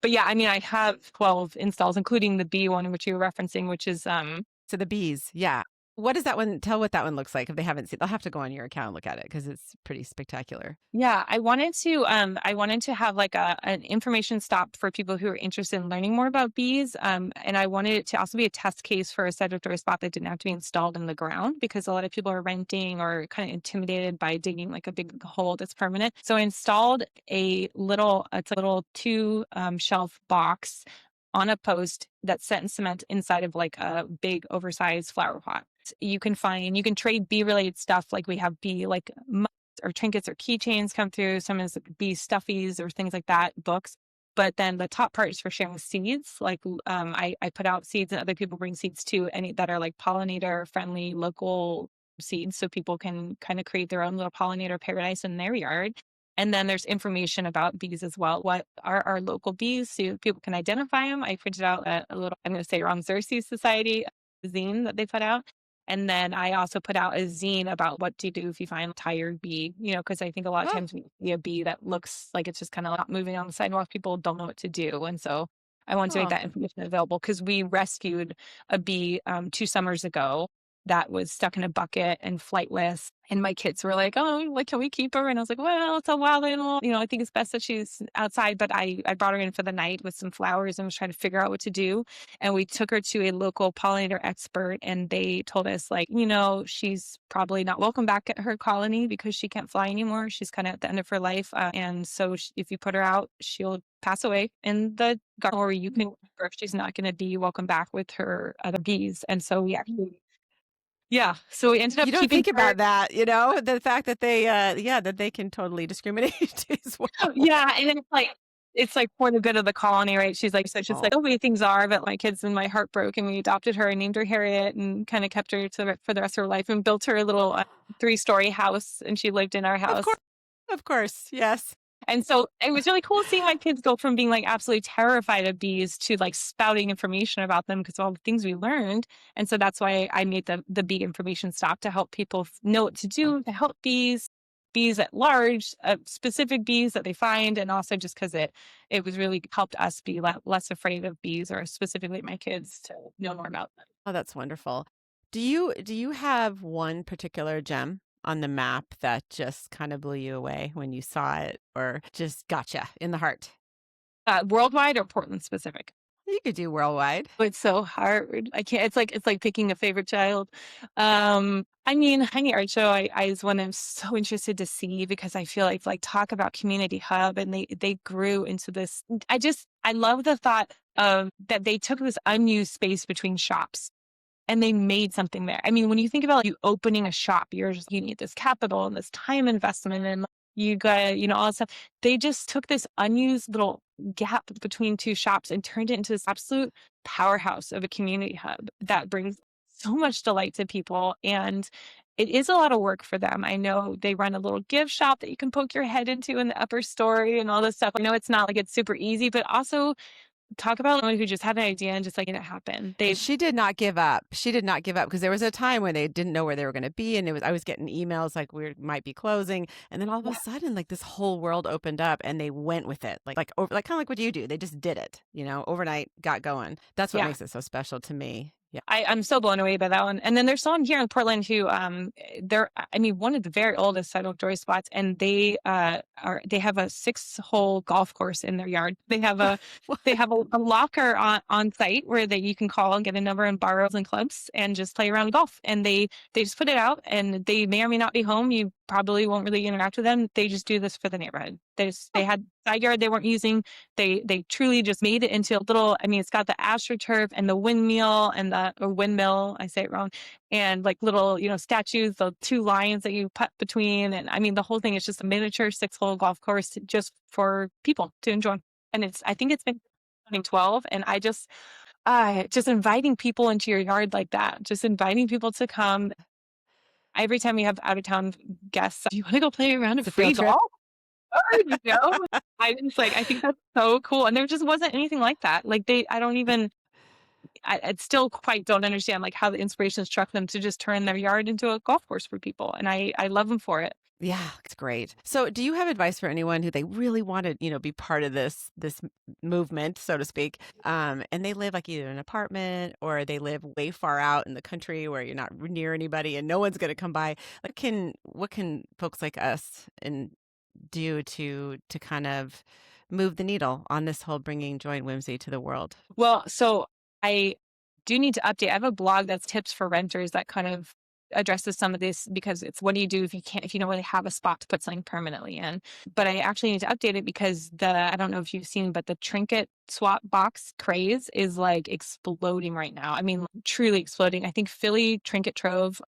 but yeah, I mean, I have 12 installs, including the B one, which you were referencing, which is, So the bees, yeah. What is that one? Tell what that one looks like if they haven't seen. They'll have to go on your account and look at it because it's pretty spectacular. Yeah, I wanted to have like an information stop for people who are interested in learning more about bees. And I wanted it to also be a test case for a Sedgwick door spot that didn't have to be installed in the ground because a lot of people are renting or kind of intimidated by digging like a big hole that's permanent. So I installed it's a little 2 shelf box on a post that's set in cement inside of like a big oversized flower pot. You can trade bee related stuff, like we have bee like or trinkets or keychains come through. Some is bee stuffies or things like that, books. But then the top part is for sharing seeds. Like I put out seeds and other people bring seeds too, any that are like pollinator friendly local seeds. So people can kind of create their own little pollinator paradise in their yard. And then there's information about bees as well. What are our local bees so people can identify them? I printed out a little, I'm going to say wrong, Xerces Society zine that they put out. And then I also put out a zine about what to do if you find a tired bee, because I think a lot of Oh, times we see a bee that looks like it's just kind of not moving on the sidewalk. People don't know what to do. And so I want to make oh, that information available because we rescued a bee 2 summers ago that was stuck in a bucket and flightless. And my kids were like, "Oh, like, can we keep her?" And I was like, "Well, it's a wild animal. I think it's best that she's outside." But I brought her in for the night with some flowers and was trying to figure out what to do. And we took her to a local pollinator expert, and they told us, like, she's probably not welcome back at her colony because she can't fly anymore. She's kind of at the end of her life. And so if you put her out, she'll pass away in the garden, or you can, or if she's not going to be welcome back with her other bees. And so we actually, yeah. So we ended you up don't keeping think her. about that, the fact that they, yeah, that they can totally discriminate as well. Yeah, and then it's like it's like for the good of the colony, right? She's like, so just like the way things are, but my kids and my heart broke, and we adopted her and named her Harriet and kind of kept her for the rest of her life and built her a little 3-story house, and she lived in our Of house. course. Of course. Yes. And so it was really cool seeing my kids go from being like absolutely terrified of bees to like spouting information about them because of all the things we learned. And so that's why I made the bee information stop to help people know what to do to help bees at large, specific bees that they find, and also just because it was really helped us be less afraid of bees, or specifically my kids, to know more about them. Oh, that's wonderful. Do you have one particular gem on the map that just kind of blew you away when you saw it, or just gotcha in the heart? Worldwide or Portland specific? You could do worldwide. It's so hard. I can't. It's like picking a favorite child. I mean, Honey Art Show, I is one I'm so interested to see, because I feel like talk about community hub, and they grew into this. I love the thought of that they took this unused space between shops and they made something there. I mean, when you think about you opening a shop, you need this capital and this time investment, and you got, all this stuff. They just took this unused little gap between two shops and turned it into this absolute powerhouse of a community hub that brings so much delight to people. And it is a lot of work for them. I know they run a little gift shop that you can poke your head into in the upper story and all this stuff. I know it's not like it's super easy, but also talk about someone who just had an idea and just like, it happen. She did not give up. She did not give up, because there was a time when they didn't know where they were going to be, and I was getting emails like we might be closing, and then all of a sudden, like this whole world opened up, and they went with it, like kind of like what you do. They just did it, overnight, got going. That's what makes it so special to me. Yeah. I'm so blown away by that one. And then there's someone here in Portland who, one of the very oldest Sidewalk Joy spots, and they have a 6-hole golf course in their yard. They have a locker on site where you can call and get a number and borrow and clubs and just play around golf. And they just put it out, and they may or may not be home. You probably won't really interact with them. They just do this for the neighborhood. They had side yard they weren't using. They truly just made it into a little, it's got the AstroTurf and the windmill and or windmill, I say it wrong, and like little, statues, the 2 lions that you putt between. And the whole thing is just a miniature 6-hole golf course just for people to enjoy. And I think it's been 2012. And just inviting people into your yard like that, just inviting people to come. Every time we have out of town guests, do you want to go play around a free golf? I think that's so cool. And there just wasn't anything like that. Like I still quite don't understand like how the inspiration struck them to just turn their yard into a golf course for people. And I love them for it. Yeah, it's great. So do you have advice for anyone who they really want to, be part of this movement, so to speak, and they live like either in an apartment or they live way far out in the country where you're not near anybody and no one's going to come by? Like, what can folks like us do to kind of move the needle on this whole bringing joy and whimsy to the world? Well, so I do need to update. I have a blog that's tips for renters that kind of addresses some of this, because it's, what do you do if you don't really have a spot to put something permanently in? But I actually need to update it because I don't know if you've seen, but the trinket swap box craze is like exploding right now. Truly exploding. I think Philly Trinket Trove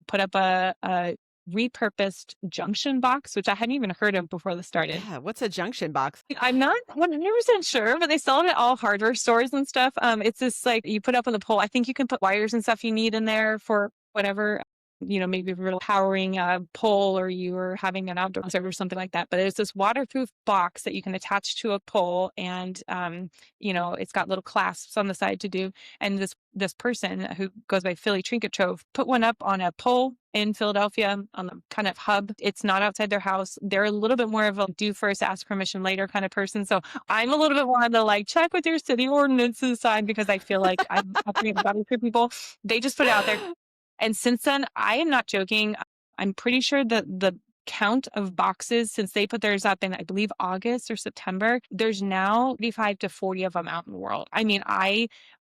put up a repurposed junction box, which I hadn't even heard of before this started. Yeah, what's a junction box? I'm not 100% sure, but they sell it at all hardware stores and stuff. It's this like you put up on the pole. I think you can put wires and stuff you need in there for whatever, maybe if you're powering a pole or you are having an outdoor concert or something like that. But it's this waterproof box that you can attach to a pole, and it's got little clasps on the side to do. And this person who goes by Philly Trinket Trove put one up on a pole in Philadelphia on the kind of hub. It's not outside their house. They're a little bit more of a do first, ask permission later kind of person. So I'm a little bit more on the check with your city ordinances side, because I feel like I'm offering value for people. They just put it out there. And since then, I am not joking. I'm pretty sure that the count of boxes since they put theirs up in, I believe, August or September, there's now 35 to 40 of them out in the world. I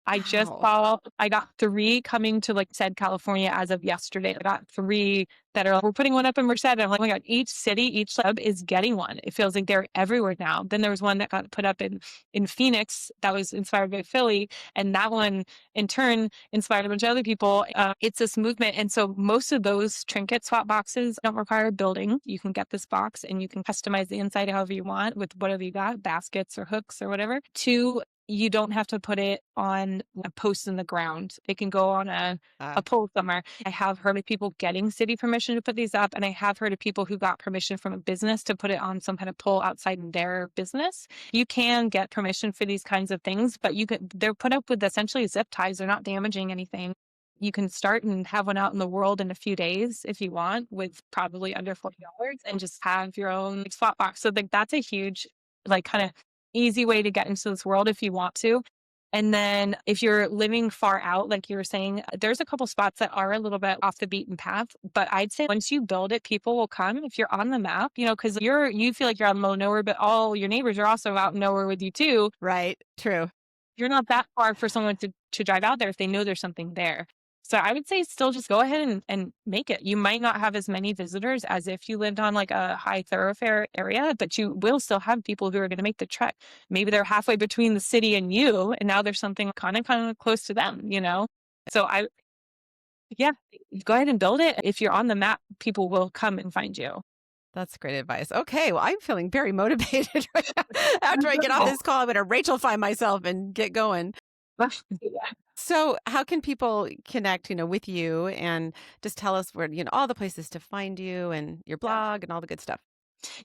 Wow. I got 3 coming to like said California as of yesterday. I got 3 that are, we're putting one up in Merced. And I'm like, oh my God, each city, each sub is getting one. It feels like they're everywhere now. Then there was one that got put up in Phoenix that was inspired by Philly. And that one in turn inspired a bunch of other people. It's this movement. And so most of those trinket swap boxes don't require building. You can get this box and you can customize the inside however you want with whatever you got, baskets or hooks or whatever. 2, you don't have to put it on a post in the ground. It can go on a pole somewhere. I have heard of people getting city permission to put these up, and I have heard of people who got permission from a business to put it on some kind of pole outside their business. You can get permission for these kinds of things, but they're put up with essentially zip ties. They're not damaging anything. You can start and have one out in the world in a few days if you want, with probably under $40, and just have your own swap box. So that's a huge, like, kind of easy way to get into this world if you want to. And then if you're living far out, like you were saying, there's a couple spots that are a little bit off the beaten path. But I'd say once you build it, people will come if you're on the map, because you feel like you're out in the middle of nowhere, but all your neighbors are also out in nowhere with you too. Right. True. You're not that far for someone to drive out there if they know there's something there. So I would say still just go ahead and make it. You might not have as many visitors as if you lived on like a high thoroughfare area, but you will still have people who are going to make the trek. Maybe they're halfway between the city and you, and now there's something kind of close to them, So yeah, go ahead and build it. If you're on the map, people will come and find you. That's great advice. Okay, well, I'm feeling very motivated right now. After I get off this call, I'm going to Rachel-fy myself and get going. So how can people connect, with you, and just tell us where, all the places to find you and your blog and all the good stuff?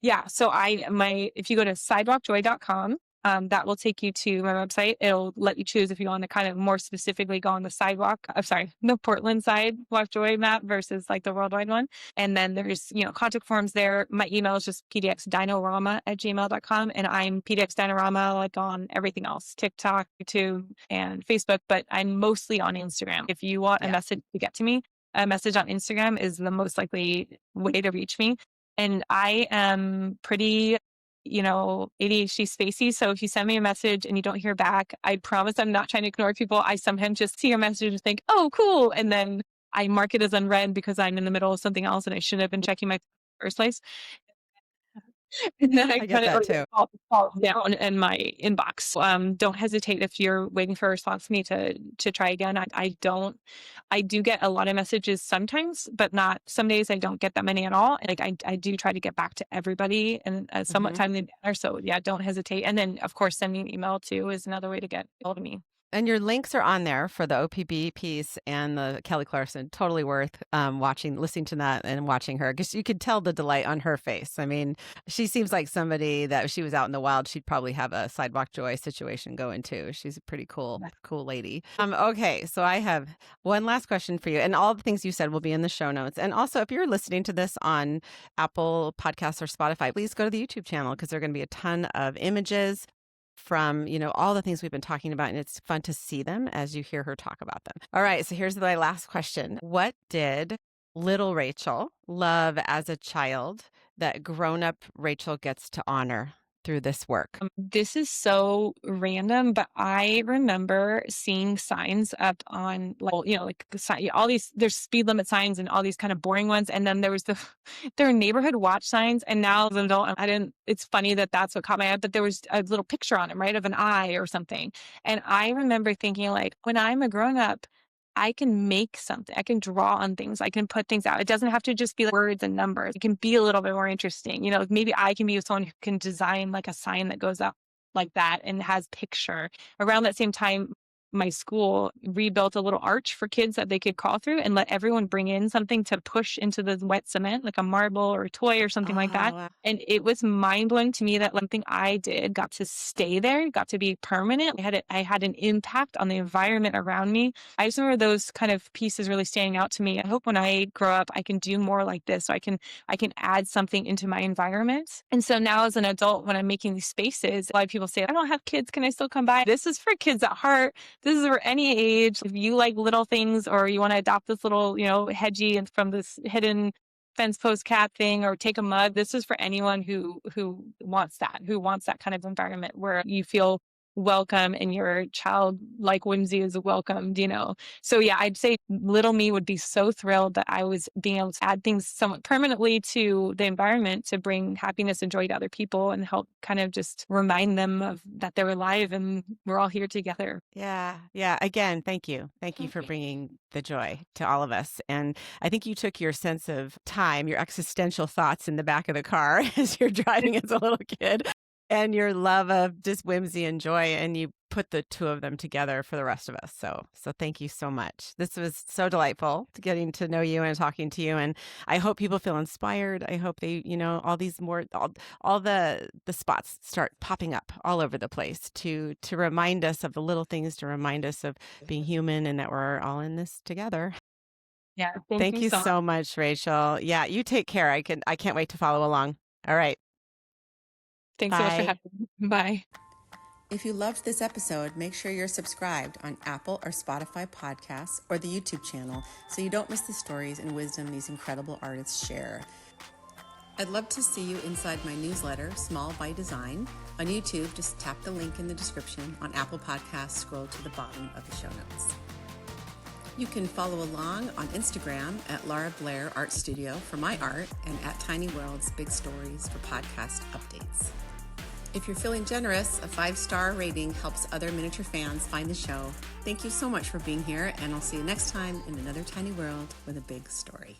Yeah. So if you go to sidewalkjoy.com, that will take you to my website. It'll let you choose if you want to kind of more specifically go on the Portland Sidewalk Joy map versus like the worldwide one. And then there's, contact forms there. My email is just PDXDinorama@gmail.com. And I'm PDXDinorama like on everything else, TikTok, YouTube, and Facebook, but I'm mostly on Instagram. If you want a message to get to me, a message on Instagram is the most likely way to reach me. And I am pretty, ADHD spacey. So if you send me a message and you don't hear back, I promise I'm not trying to ignore people. I sometimes just see your message and think, oh, cool. And then I mark it as unread because I'm in the middle of something else and I shouldn't have been checking my first place. And then I get that too. Fall down in my inbox. Don't hesitate if you're waiting for a response from me to try again. I do get a lot of messages sometimes, but not some days I don't get that many at all. Like I do try to get back to everybody in a somewhat timely manner. So yeah, don't hesitate. And then of course, send me an email too is another way to get hold of me. And your links are on there for the OPB piece and the Kelly Clarkson. Totally worth listening to that and watching her, because you could tell the delight on her face. I mean, she seems like somebody that if she was out in the wild, she'd probably have a Sidewalk Joy situation going too. She's a pretty cool lady. Okay, so I have one last question for you. And all the things you said will be in the show notes. And also, if you're listening to this on Apple Podcasts or Spotify, please go to the YouTube channel, because there are going to be a ton of images from, all the things we've been talking about, and it's fun to see them as you hear her talk about them. All right, so here's my last question. What did little Rachael love as a child that grown-up Rachael gets to honor through this work? This is so random, but I remember seeing signs up on, all these, there's speed limit signs and all these kind of boring ones. And then there was there are neighborhood watch signs. And now as an adult, it's funny that that's what caught my eye, but there was a little picture on them, right, of an eye or something. And I remember thinking, like, when I'm a grown up, I can make something. I can draw on things. I can put things out. It doesn't have to just be like words and numbers. It can be a little bit more interesting. Maybe I can be someone who can design like a sign that goes up like that and has picture. Around that same time, my school rebuilt a little arch for kids that they could crawl through and let everyone bring in something to push into the wet cement, like a marble or a toy or something like that. Wow. And it was mind-blowing to me that something I did got to stay there, got to be permanent. I had an impact on the environment around me. I just remember those kind of pieces really standing out to me. I hope when I grow up, I can do more like this. So I can add something into my environment. And so now as an adult, when I'm making these spaces, a lot of people say, I don't have kids. Can I still come by? This is for kids at heart. This is for any age. If you like little things or you want to adopt this little, hedgie and from this hidden fence post cat thing, or take a mug, this is for anyone who wants that kind of environment where you feel welcome and your child like Whimsy is welcomed, So yeah, I'd say little me would be so thrilled that I was being able to add things somewhat permanently to the environment to bring happiness and joy to other people and help kind of just remind them of that they're alive and we're all here together. Yeah. Yeah. Again, thank you. Thank you for bringing the joy to all of us. And I think you took your sense of time, your existential thoughts in the back of the car as you're driving as a little kid, and your love of just whimsy and joy, and you put the two of them together for the rest of us. So thank you so much. This was so delightful getting to know you and talking to you. And I hope people feel inspired. I hope they, all these more, all the spots start popping up all over the place to remind us of the little things, to remind us of being human and that we're all in this together. Yeah. Thank Thank you you so much. so much, Rachel. Yeah, you take care. I can't wait to follow along. All right. Thanks so much for Bye. having me. Bye. If you loved this episode, make sure you're subscribed on Apple or Spotify podcasts or the YouTube channel so you don't miss the stories and wisdom these incredible artists share. I'd love to see you inside my newsletter, Small by Design. On YouTube, just tap the link in the description. On Apple Podcasts, scroll to the bottom of the show notes. You can follow along on Instagram at Laura Blair Art Studio for my art and at Tiny Worlds Big Stories for podcast updates. If you're feeling generous, a 5-star rating helps other miniature fans find the show. Thank you so much for being here, and I'll see you next time in another tiny world with a big story.